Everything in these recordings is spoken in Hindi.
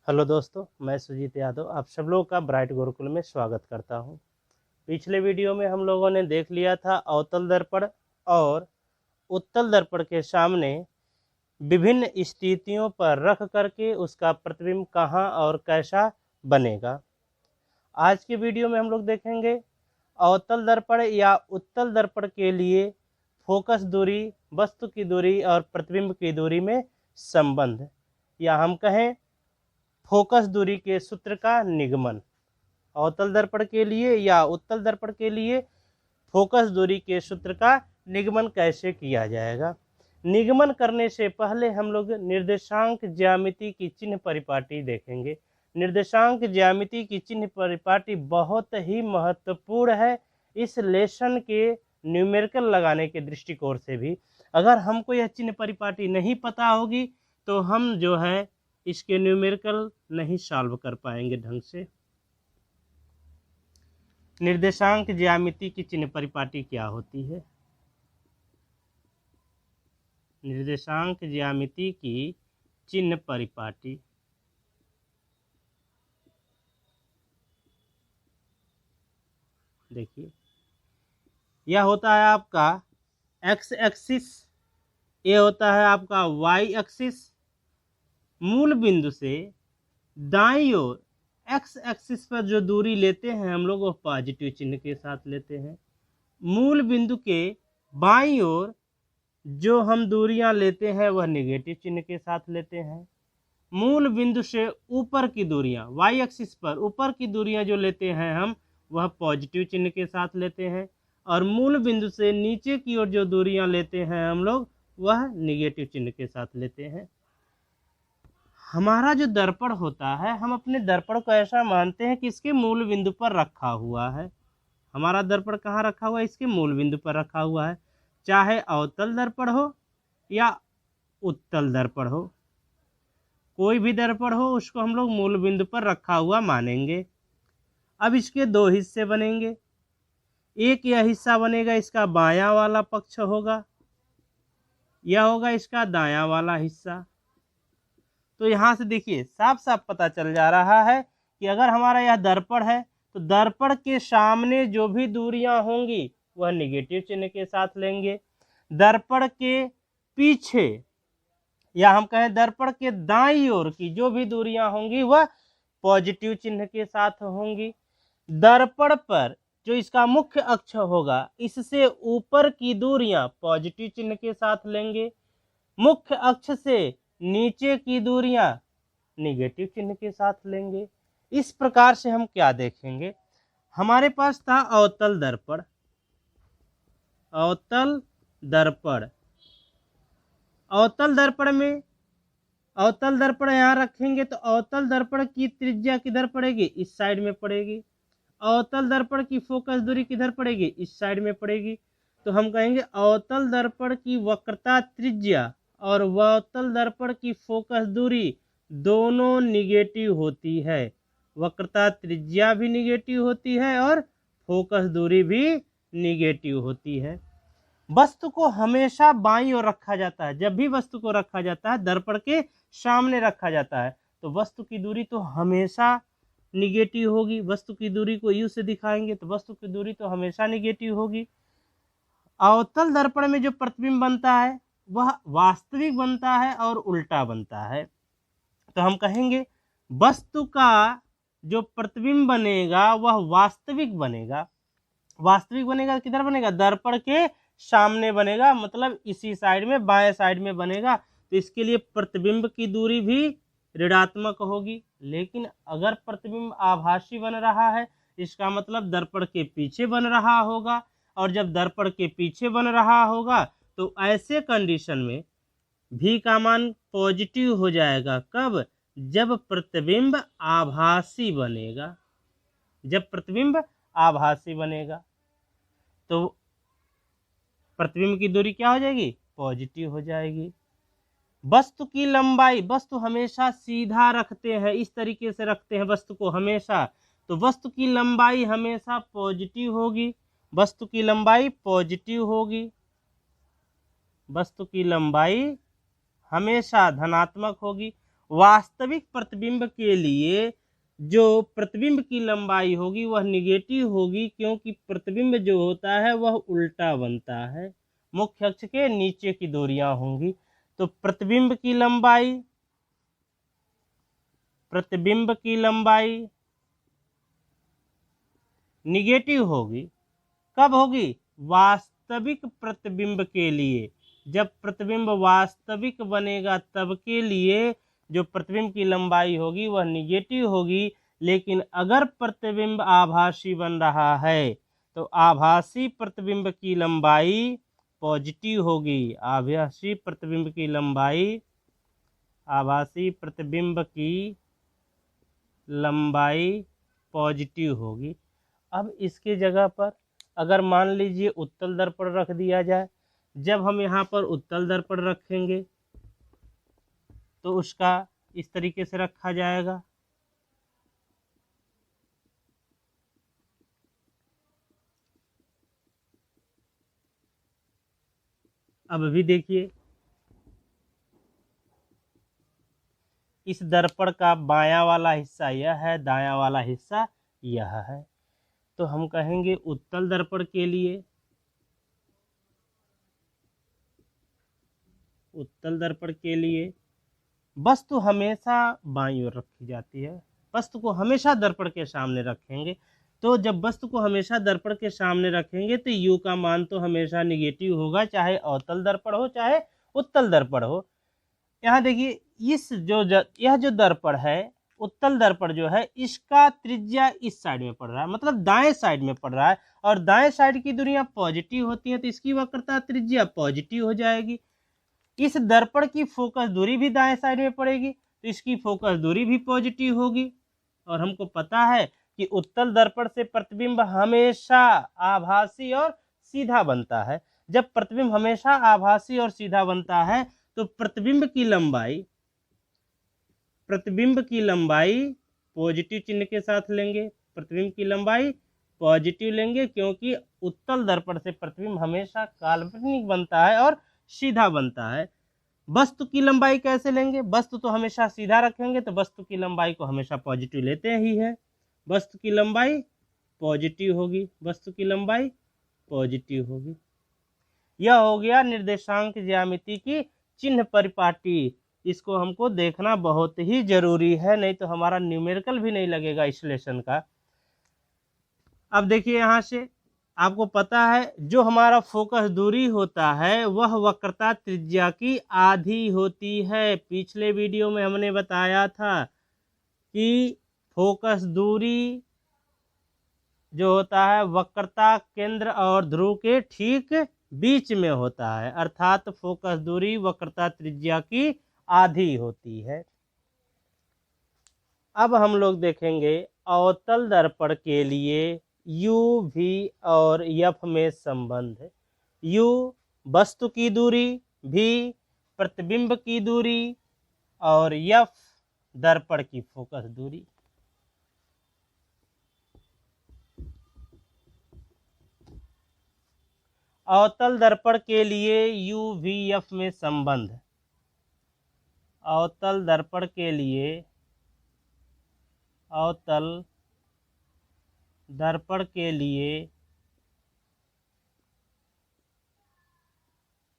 हेलो दोस्तों, मैं सुजीत यादव आप सब लोगों का ब्राइट गुरुकुल में स्वागत करता हूं। पिछले वीडियो में हम लोगों ने देख लिया था अवतल दर्पण और उत्तल दर्पण के सामने विभिन्न स्थितियों पर रख करके उसका प्रतिबिंब कहां और कैसा बनेगा। आज के वीडियो में हम लोग देखेंगे अवतल दर्पण या उत्तल दर्पण के लिए फोकस दूरी, वस्तु की दूरी और प्रतिबिंब की दूरी में संबंध, या हम कहें फोकस दूरी के सूत्र का निगमन। अवतल दर्पण के लिए या उत्तल दर्पण के लिए फोकस दूरी के सूत्र का निगमन कैसे किया जाएगा। निगमन करने से पहले हम लोग निर्देशांक ज्यामिति की चिन्ह परिपाटी देखेंगे। निर्देशांक ज्यामिति की चिन्ह परिपाटी बहुत ही महत्वपूर्ण है इस लेसन के न्यूमेरिकल लगाने के दृष्टिकोण से भी। अगर हमको यह चिन्ह परिपाटी नहीं पता होगी तो हम जो है इसके न्यूमेरिकल नहीं सॉल्व कर पाएंगे ढंग से। निर्देशांक ज्यामिति की चिन्ह परिपाटी क्या होती है? निर्देशांक ज्यामिति की चिन्ह परिपाटी देखिए, यह होता है आपका एक्स एक्सिस, ये होता है आपका वाई एक्सिस। मूल बिंदु से दाईं ओर एक्स एक्सिस पर जो दूरी लेते हैं हम लोग वो पॉजिटिव चिन्ह के साथ लेते हैं। मूल बिंदु के बाईं ओर जो हम दूरियां लेते हैं वह नेगेटिव चिन्ह के साथ लेते हैं। मूल बिंदु से ऊपर की दूरियां, वाई एक्सिस पर ऊपर की दूरियां जो लेते हैं हम वह पॉजिटिव चिन्ह के साथ लेते हैं, और मूल बिंदु से नीचे की ओर जो दूरियां लेते हैं हम लोग वह नेगेटिव चिन्ह के साथ लेते हैं। हमारा जो दर्पण होता है, हम अपने दर्पण को ऐसा मानते हैं कि इसके मूल बिंदु पर रखा हुआ है। हमारा दर्पण कहाँ रखा हुआ है? इसके मूल बिंदु पर रखा हुआ है। चाहे अवतल दर्पण हो या उत्तल दर्पण हो, कोई भी दर्पण हो उसको हम लोग मूल बिंदु पर रखा हुआ मानेंगे। अब इसके दो हिस्से बनेंगे। एक यह हिस्सा बनेगा, इसका बायां वाला पक्ष होगा, यह होगा इसका दायां वाला हिस्सा। तो यहाँ से देखिए साफ साफ पता चल जा रहा है कि अगर हमारा यह दर्पण है तो दर्पण के सामने जो भी दूरियां होंगी वह निगेटिव चिन्ह के साथ लेंगे। दर्पण के पीछे या हम कहें दर्पण के दाईं ओर की जो भी दूरियां होंगी वह पॉजिटिव चिन्ह के साथ होंगी। दर्पण पर जो इसका मुख्य अक्ष होगा इससे ऊपर की दूरियां पॉजिटिव चिन्ह के साथ लेंगे। मुख्य अक्ष से नीचे की दूरियां निगेटिव चिन्ह के साथ लेंगे। इस प्रकार से हम क्या देखेंगे, हमारे पास था अवतल दर्पण। अवतल दर्पण, अवतल दर्पण में अवतल दर्पण यहाँ रखेंगे तो अवतल दर्पण की त्रिज्या किधर पड़ेगी? इस साइड में पड़ेगी। अवतल दर्पण की फोकस दूरी किधर पड़ेगी? इस साइड में पड़ेगी। तो हम कहेंगे अवतल दर्पण की वक्रता त्रिज्या और अवतल दर्पण की फोकस दूरी दोनों निगेटिव होती है। वक्रता त्रिज्या भी निगेटिव होती है और फोकस दूरी भी निगेटिव होती है। वस्तु को हमेशा बाईं ओर रखा जाता है। जब भी वस्तु को रखा जाता है दर्पण के सामने रखा जाता है तो वस्तु की दूरी तो हमेशा निगेटिव होगी। वस्तु की दूरी को यू से दिखाएंगे तो वस्तु की दूरी तो हमेशा निगेटिव होगी। अवतल दर्पण में जो प्रतिबिंब बनता है वह वास्तविक बनता है और उल्टा बनता है। तो हम कहेंगे वस्तु का जो प्रतिबिंब बनेगा वह वास्तविक बनेगा। वास्तविक बनेगा किधर बनेगा? दर्पण के सामने बनेगा, मतलब इसी साइड में, बाएं साइड में बनेगा। तो इसके लिए प्रतिबिंब की दूरी भी ऋणात्मक होगी। लेकिन अगर प्रतिबिंब आभासी बन रहा है इसका मतलब दर्पण के पीछे बन रहा होगा, और जब दर्पण के पीछे बन रहा होगा तो ऐसे कंडीशन में भी का मान पॉजिटिव हो जाएगा। कब? जब प्रतिबिंब आभासी बनेगा। जब प्रतिबिंब आभासी बनेगा तो प्रतिबिंब की दूरी क्या हो जाएगी? पॉजिटिव हो जाएगी। वस्तु की लंबाई, वस्तु हमेशा सीधा रखते हैं, इस तरीके से रखते हैं वस्तु को हमेशा, तो वस्तु की लंबाई हमेशा पॉजिटिव होगी। वस्तु की लंबाई पॉजिटिव होगी। वस्तु की लंबाई हमेशा धनात्मक होगी। वास्तविक प्रतिबिंब के लिए जो प्रतिबिंब की लंबाई होगी वह निगेटिव होगी, क्योंकि प्रतिबिंब जो होता है वह उल्टा बनता है, मुख्य अक्ष के नीचे की दूरियां होंगी। तो प्रतिबिंब की लंबाई निगेटिव होगी। कब होगी? वास्तविक प्रतिबिंब के लिए। जब प्रतिबिंब वास्तविक बनेगा तब के लिए जो प्रतिबिंब की लंबाई होगी वह निगेटिव होगी। लेकिन अगर प्रतिबिंब आभासी बन रहा है तो आभासी प्रतिबिंब की लंबाई पॉजिटिव होगी। आभासी प्रतिबिंब की लंबाई पॉजिटिव होगी। अब इसके जगह पर अगर मान लीजिए उत्तल दर्पण रख दिया जाए, जब हम यहाँ पर उत्तल दर्पण रखेंगे तो उसका इस तरीके से रखा जाएगा। अब भी देखिए, इस दर्पण का बायां वाला हिस्सा यह है, दायां वाला हिस्सा यह है। तो हम कहेंगे उत्तल दर्पण के लिए, वस्तु हमेशा बाईं ओर रखी जाती है। वस्तु को हमेशा दर्पण के सामने रखेंगे। तो जब वस्तु को हमेशा दर्पण के सामने रखेंगे तो u का मान तो हमेशा निगेटिव होगा, चाहे अवतल दर्पण हो चाहे उत्तल दर्पण हो। यहाँ देखिए, यह जो दर्पण है, उत्तल दर्पण जो है, इसका त्रिज्या इस साइड में पड़ रहा है, मतलब दाएं साइड में पड़ रहा है, और दाएं साइड की दूरियां पॉजिटिव होती हैं, तो इसकी वक्रता त्रिज्या पॉजिटिव हो जाएगी। इस दर्पण की फोकस दूरी भी दाएं साइड में पड़ेगी, तो इसकी फोकस दूरी भी पॉजिटिव होगी। और हमको पता है कि उत्तल दर्पण से प्रतिबिंब हमेशा आभासी और सीधा बनता है। जब प्रतिबिंब हमेशा आभासी और सीधा बनता है तो प्रतिबिंब की लंबाई पॉजिटिव चिन्ह के साथ लेंगे। प्रतिबिंब की लंबाई पॉजिटिव लेंगे, क्योंकि उत्तल दर्पण से प्रतिबिंब हमेशा काल्पनिक बनता है और सीधा बनता है। वस्तु की लंबाई कैसे लेंगे? वस्तु तो हमेशा सीधा रखेंगे, तो वस्तु की लंबाई को हमेशा पॉजिटिव लेते ही है। वस्तु की लंबाई पॉजिटिव होगी। यह हो गया निर्देशांक ज्यामिति की चिन्ह परिपाटी। इसको हमको देखना बहुत ही जरूरी है, नहीं तो हमारा न्यूमेरिकल भी नहीं लगेगा इस लेसन का। अब देखिए, यहाँ से आपको पता है जो हमारा फोकस दूरी होता है वह वक्रता त्रिज्या की आधी होती है। पिछले वीडियो में हमने बताया था कि फोकस दूरी जो होता है वक्रता केंद्र और ध्रुव के ठीक बीच में होता है, अर्थात फोकस दूरी वक्रता त्रिज्या की आधी होती है। अब हम लोग देखेंगे अवतल दर्पण के लिए u, v और f में संबंध। u वस्तु की दूरी, v प्रतिबिंब की दूरी और f दर्पण की फोकस दूरी। अवतल दर्पण के लिए u, v, f में संबंध। अवतल दर्पण के लिए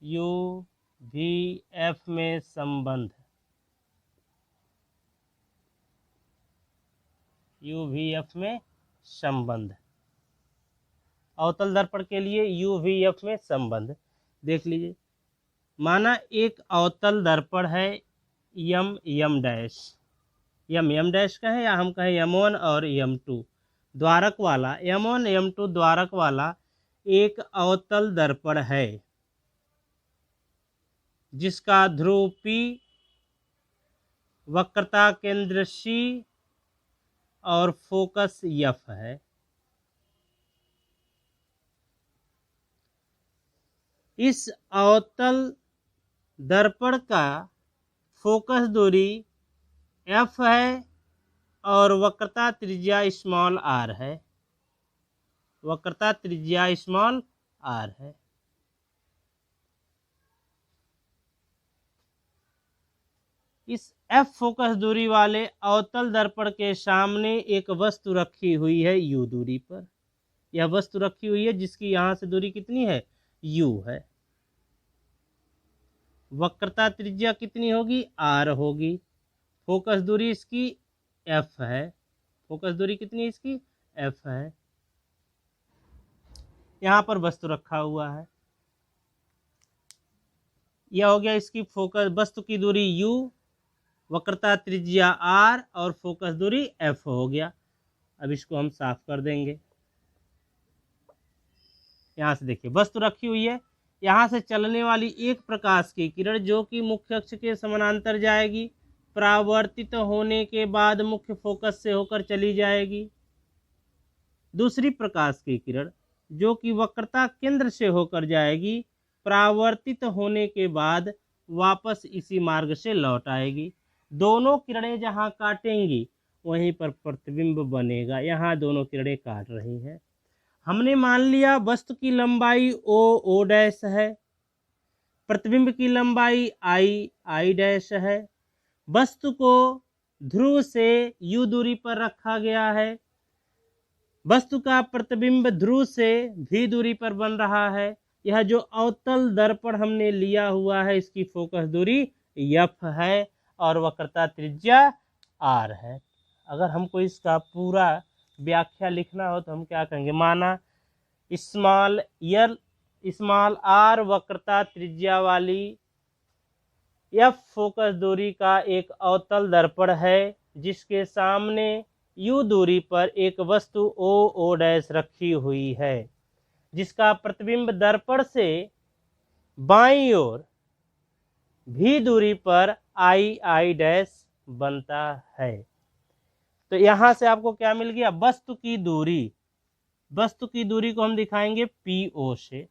u, v, f में संबंध। अवतल दर्पण के लिए u, v, f में संबंध देख लीजिए। माना एक अवतल दर्पण है m डैश, m डैश का है, या हम कहें m1 और m2 द्वारक वाला, m1 m2 द्वारक वाला एक अवतल दर्पण है जिसका ध्रुव P, वक्रता केंद्र C और फोकस F है। इस अवतल दर्पण का फोकस दूरी F है और वक्रता त्रिज्या स्मॉल r है। इस एफ फोकस दूरी वाले अवतल दर्पण के सामने एक वस्तु रखी हुई है यू दूरी पर। यह वस्तु रखी हुई है जिसकी यहां से दूरी कितनी है, यू है। वक्रता त्रिज्या कितनी होगी, आर होगी। फोकस दूरी इसकी एफ है। फोकस दूरी कितनी इसकी, एफ है। यहां पर वस्तु रखा हुआ है। यह हो गया इसकी फोकस, वस्तु की दूरी यू, वक्रता त्रिज्या आर और फोकस दूरी एफ हो गया। अब इसको हम साफ कर देंगे। यहां से देखिए वस्तु रखी हुई है, यहां से चलने वाली एक प्रकाश की किरण जो कि मुख्य अक्ष के समानांतर जाएगी, परावर्तित होने के बाद मुख्य फोकस से होकर चली जाएगी। दूसरी प्रकाश की किरण जो कि वक्रता केंद्र से होकर जाएगी, परावर्तित होने के बाद वापस इसी मार्ग से लौट आएगी। दोनों किरणें जहां काटेंगी वहीं पर प्रतिबिंब बनेगा। यहाँ दोनों किरणें काट रही हैं। हमने मान लिया वस्तु की लंबाई ओ डैश है, प्रतिबिंब की लंबाई आई डैश है। वस्तु को ध्रुव से यू दूरी पर रखा गया है। वस्तु का प्रतिबिंब ध्रुव से भी दूरी पर बन रहा है। यह जो अवतल दर्पण हमने लिया हुआ है इसकी फोकस दूरी एफ है और वक्रता त्रिज्या आर है। अगर हमको इसका पूरा व्याख्या लिखना हो तो हम क्या कहेंगे, माना स्मॉल आर वक्रता त्रिज्या वाली एफ फोकस दूरी का एक अवतल दर्पण है जिसके सामने यू दूरी पर एक वस्तु ओ डैश रखी हुई है, जिसका प्रतिबिंब दर्पण से बाईं ओर भी दूरी पर आई डैश बनता है। तो यहां से आपको क्या मिल गया, वस्तु की दूरी। वस्तु की दूरी को हम दिखाएंगे पीओ से।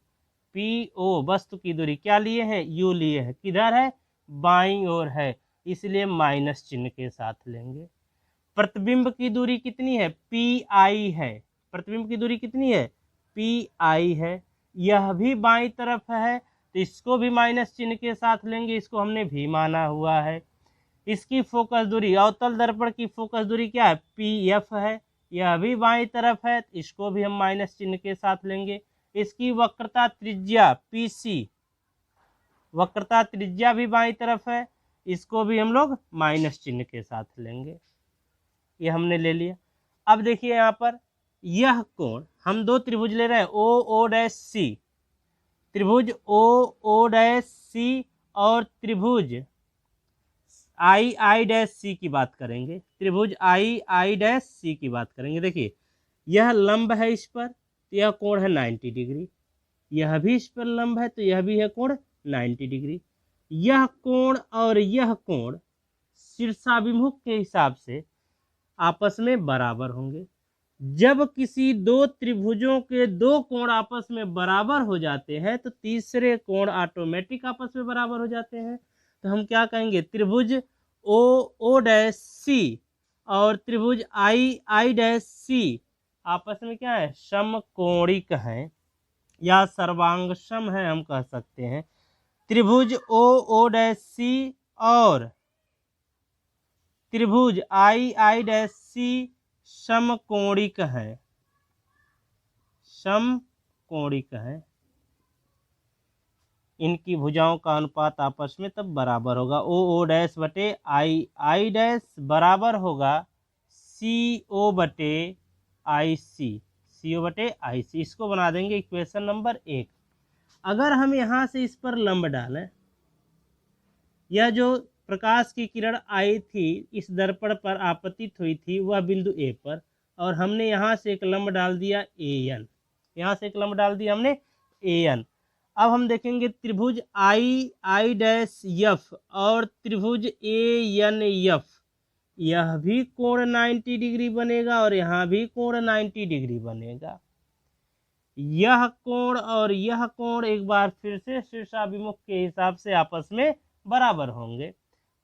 पीओ वस्तु की दूरी क्या लिए हैं, यू लिए हैं। किधर है, बाईं ओर है, इसलिए माइनस चिन्ह के साथ लेंगे। प्रतिबिंब की दूरी कितनी है, पी आई है। प्रतिबिंब की दूरी कितनी है, पी आई है। यह भी बाईं तरफ है तो इसको भी माइनस चिन्ह के साथ लेंगे, इसको हमने भी माना हुआ है। इसकी फोकस दूरी, अवतल दर्पण की फोकस दूरी क्या है, पी एफ है। यह भी बाईं तरफ है तो इसको भी हम माइनस चिन्ह के साथ लेंगे। इसकी वक्रता त्रिज्या पी सी, वक्रता त्रिज्या भी बाईं तरफ है, इसको भी हम लोग माइनस चिन्ह के साथ लेंगे। ये हमने ले लिया। अब देखिए यहाँ पर यह कोण, हम दो त्रिभुज ले रहे हैं ओ डैश सी, त्रिभुज ओ डैश सी और त्रिभुज आई डैश सी की बात करेंगे। त्रिभुज आई डैश सी की बात करेंगे। देखिए यह लंब है इस पर तो यह कोण है 90 डिग्री, यह भी इस पर लंब है तो यह भी है कोण 90 डिग्री। यह कोण और यह कोण शीर्षाभिमुख के हिसाब से आपस में बराबर होंगे। जब किसी दो त्रिभुजों के दो कोण आपस में बराबर हो जाते हैं तो तीसरे कोण ऑटोमेटिक आपस में बराबर हो जाते हैं। तो हम क्या कहेंगे, त्रिभुज ओ डैश सी और त्रिभुज आई डैश सी आपस में क्या है, समकोणिक है या सर्वांग सम है हम कह सकते हैं। त्रिभुज ओ डैश सी और त्रिभुज आई डैश सी समकोणिक है, समकोणिक है। इनकी भुजाओं का अनुपात आपस में तब बराबर होगा। ओ डैश बटे आई डैश बराबर होगा सी ओ बटे आई सी, सी ओ बटे आई सी। इसको बना देंगे इक्वेशन नंबर 1। अगर हम यहाँ से इस पर लंब डालें, यह जो प्रकाश की किरण आई थी इस दर्पण पर आपतित हुई थी वह बिंदु ए पर, और हमने यहाँ से एक लंब डाल दिया ए एन, यहाँ से एक लंब डाल दिया हमने ए एन। अब हम देखेंगे त्रिभुज आई डैश एफ और त्रिभुज ए एन एफ, यह भी कोण 90 डिग्री बनेगा और यहाँ भी कोण 90 डिग्री बनेगा। यह कोण और यह कोण एक बार फिर से शीर्षाभिमुख के हिसाब से आपस में बराबर होंगे,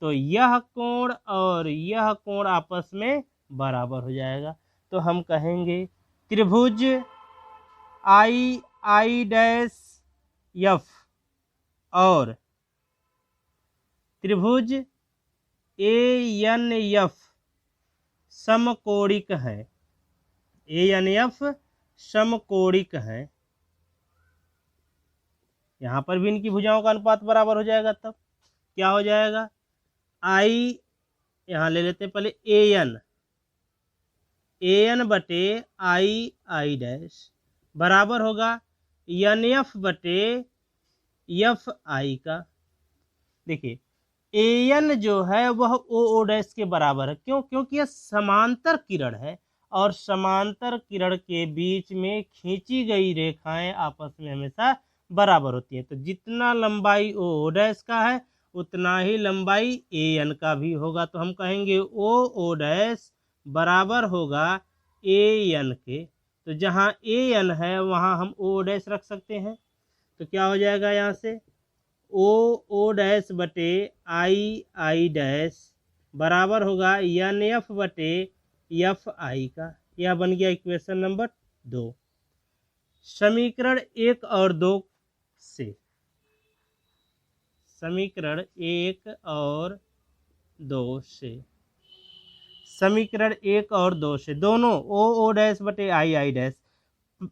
तो यह कोण और यह कोण आपस में बराबर हो जाएगा। तो हम कहेंगे त्रिभुज आई डैश एफ और त्रिभुज ANF समकोणिक है, ANF समकोणिक है। यहाँ पर भी इनकी भुजाओं का अनुपात बराबर हो जाएगा, तब क्या हो जाएगा, I यहाँ ले लेते हैं पहले AN बटे I डैश बराबर होगा NF बटे FI का। देखिए AN जो है वह OO डैश के बराबर है, क्यों, क्योंकि यह समांतर किरण है और समांतर किरण के बीच में खींची गई रेखाएं आपस में हमेशा बराबर होती हैं। तो जितना लंबाई OO डैश का है उतना ही लंबाई AN का भी होगा। तो हम कहेंगे OO डैश बराबर होगा AN के। तो जहाँ AN है वहाँ हम OO डैश रख सकते हैं। तो क्या हो जाएगा यहाँ से, OO डैश बटे I डैश बराबर होगा NF बटे FI का। यह बन गया इक्वेशन नंबर 2। समीकरण 1 और 2 से, समीकरण 1 और 2 से, समीकरण 1 और 2 से दोनों OO डैश बटे I डैश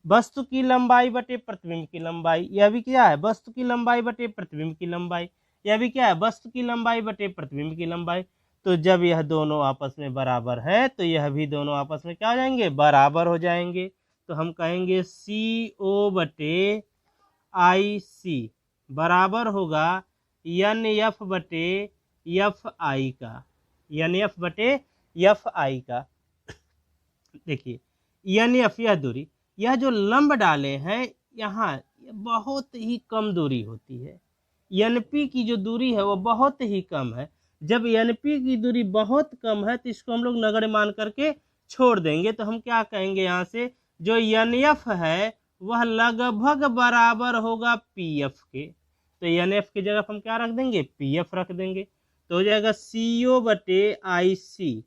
वस्तु की लंबाई बटे प्रतिबिंब की लंबाई, यह भी क्या है, वस्तु की लंबाई बटे प्रतिबिंब की लंबाई, यह भी क्या है, वस्तु की लंबाई बटे प्रतिबिंब की लंबाई। तो जब यह दोनों आपस में बराबर है तो यह भी दोनों आपस में क्या हो जाएंगे, बराबर हो जाएंगे। तो हम कहेंगे CO बटे IC बराबर होगा NF बटे FI का, NF बटे FI का। देखिए NF यह दूरी, यह जो लंब डाले हैं यहाँ बहुत ही कम दूरी होती है। NP की जो दूरी है वो बहुत ही कम है। जब NP की दूरी बहुत कम है तो इसको हम लोग नगण्य मान करके छोड़ देंगे। तो हम क्या कहेंगे, यहाँ से जो NF है वह लगभग बराबर होगा PF के। तो NF की जगह हम क्या रख देंगे, PF रख देंगे। तो हो जाएगा CO बटे IC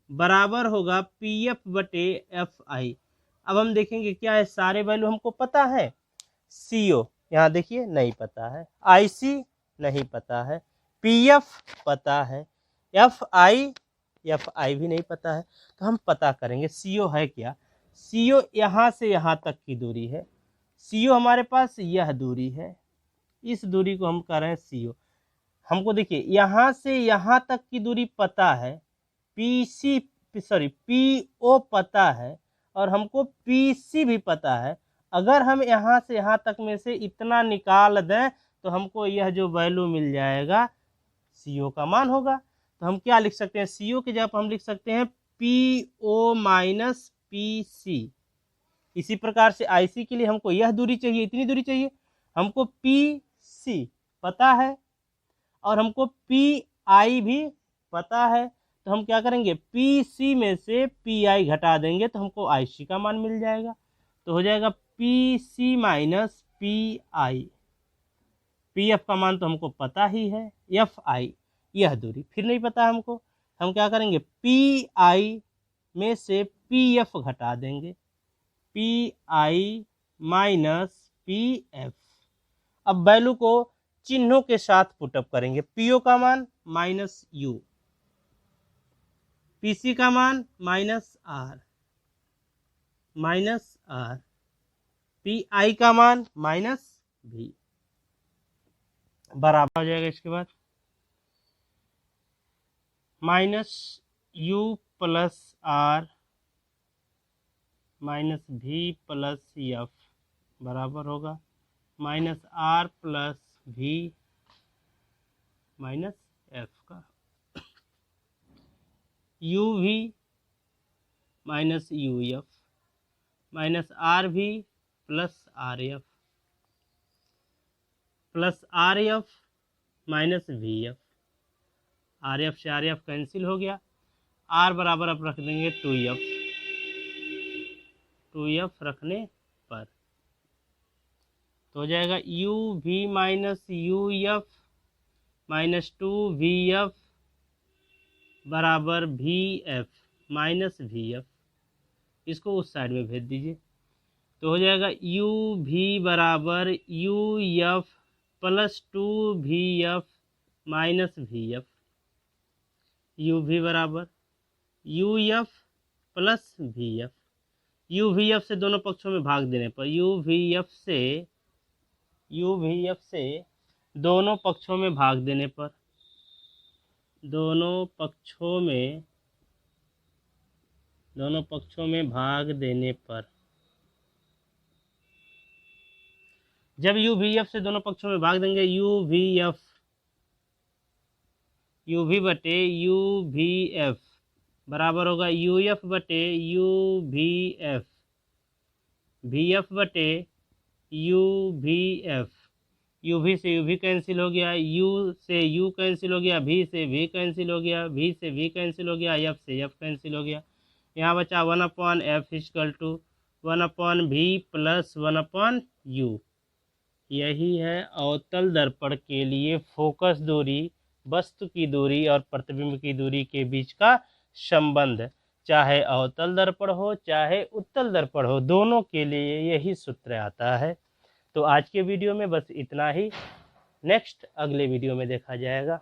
बराबर होगा PF बटे FI। अब हम देखेंगे क्या है, सारे वैल्यू हमको पता है। CO यहाँ देखिए नहीं पता है, IC नहीं पता है, PF पता है, FI भी नहीं पता है। तो हम पता करेंगे CO है क्या। CO यहाँ से यहाँ तक की दूरी है। CO हमारे पास यह दूरी है, इस दूरी को हम कह रहे हैं CO। हमको देखिए यहाँ से यहाँ तक की दूरी पता है, PO पता है और हमको PC भी पता है। अगर हम यहाँ से यहाँ तक में से इतना निकाल दें तो हमको यह जो वैल्यू मिल जाएगा CO का मान होगा। तो हम क्या लिख सकते हैं, CO की जगह हम लिख सकते हैं PO माइनस PC। इसी प्रकार से IC के लिए हमको यह दूरी चाहिए, इतनी दूरी चाहिए। हमको PC पता है और हमको PI भी पता है। तो हम क्या करेंगे, PC में से PI घटा देंगे तो हमको IC का मान मिल जाएगा। तो हो जाएगा PC माइनस PI। PF का मान तो हमको पता ही है, FI यह दूरी फिर नहीं पता हमको। हम क्या करेंगे, PI में से PF घटा देंगे, PI माइनस PF। अब वैल्यू को चिन्हों के साथ पुटअप करेंगे। PO का मान माइनस U, PC का मान माइनस R, PI का मान माइनस V बराबर हो जाएगा। इसके बाद minus U plus R minus V plus F बराबर होगा minus R plus V minus F का। UV minus UF minus RV plus RF plus RF minus VF। RF से RF कैंसिल हो गया, R बराबर अब रख देंगे 2F, 2F रखने पर तो हो जाएगा UV minus UF minus 2VF बराबर VF माइनस VF। इसको उस साइड में भेज दीजिए। तो हो जाएगा UV बराबर UF plus 2VF minus VF। You भी बराबर U F plus we F. U V F से दोनों पक्षों में भाग देने पर यू वी एफ से दोनों पक्षों में भाग देने पर दोनों पक्षों में भाग देने पर जब यू वी एफ से दोनों पक्षों में भाग देंगे यू वी बटे यू वी एफ बराबर होगा यू एफ बटे U V F, V F बटे U V F. U V से यू वी कैंसिल हो गया, यू से यू कैंसिल हो गया, वी से वी कैंसिल हो गया, वी से वी कैंसिल हो गया, एफ से एफ कैंसिल हो गया। यहाँ बचा 1/f equal to 1/v plus 1/u। यही है अवतल दर्पण के लिए फोकस दूरी, वस्तु की दूरी और प्रतिबिंब की दूरी के बीच का संबंध। चाहे अवतल दर्पण हो चाहे उत्तल दर्पण हो, दोनों के लिए यही सूत्र आता है। तो आज के वीडियो में बस इतना ही। नेक्स्ट अगले वीडियो में देखा जाएगा।